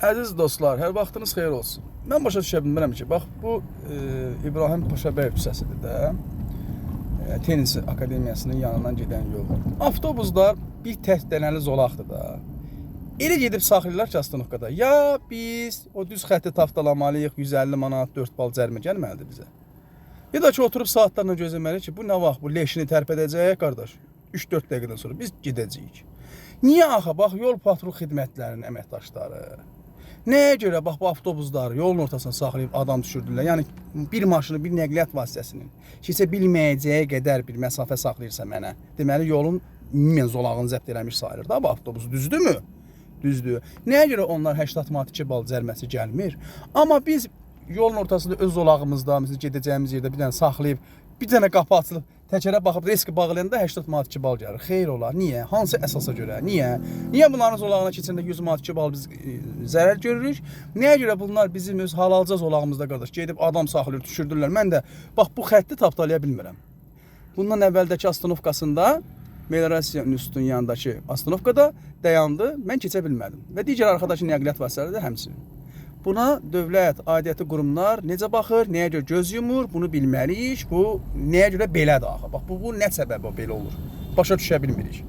Əziz dostlar, hər vaxtınız xeyir olsun. Mən başa düşə bilmirəm ki, bax bu İbrahim Paşabəyev küçəsidir də. Tenis akademiyasının yanından gedən yol. Avtobuslar bir tək dənəli zolaqdır da. Elə gedib saxlayırlar ki, Astanovkada. Ya biz o düz xətti taftalamalıyıq, 150 manat, 4 bal cərimə gəlməlidir bizə. Ya da ki, oturub saatlarla gözləməliyik ki, bu nə vaxt bu leşini tərpədəcək, qardaş? 3-4 dəqiqədən sonra biz gedəcəyik. Niyə axı? Bax, yol patrul xidmətlərinin əməkdaşları. Nəyə görə bax bu avtobusları yolun ortasına saxlayıb adam düşürdülər? Yəni bir maşını, bir nəqliyyat vasitəsinin keçə bilməyəcəyi qədər bir məsafə saxlayırsa mənə, deməli yolun ümumən zolağını zəbt eləmiş sayılır da bu avtobus, düzdürmü? Düzdür. Nəyə görə onlar 82 bal cəriməsi gəlmir? Amma biz yolun ortasında öz zolağımızda, mesela gedəcəyimiz yerdə bir dənə saxlayıb, bir dənə qapı açılıb, təkərə baxıb riski bağlayanda 82 bal gəlir. Xeyr olar. Niyə? Hansı əsasa görə? Niyə? Niyə bunların zolağına keçəndə 100 bal biz zərər görürük? Nəyə görə bunlar bizim öz halalca zolağımızda qardaş gedib adam saxlayır, düşürdürlər. Mən də bax bu xətti tapdalaya bilmirəm. Bundan əvvəldəki Astanovkasında Melorasiya İnstitutunun yanındakı Astanovkada dayandı. Mən keçə bilmədim. Və digər arxadakı nəqliyyat vasitələri də həmçinin. Buna dövlət, aidiyyatı qurumlar necə baxır, nəyə görə göz yumur, bunu bilməliyik. Bu nəyə görə belədir axı? Bax bu nə səbəbə belə olur? Başa düşə bilmirik.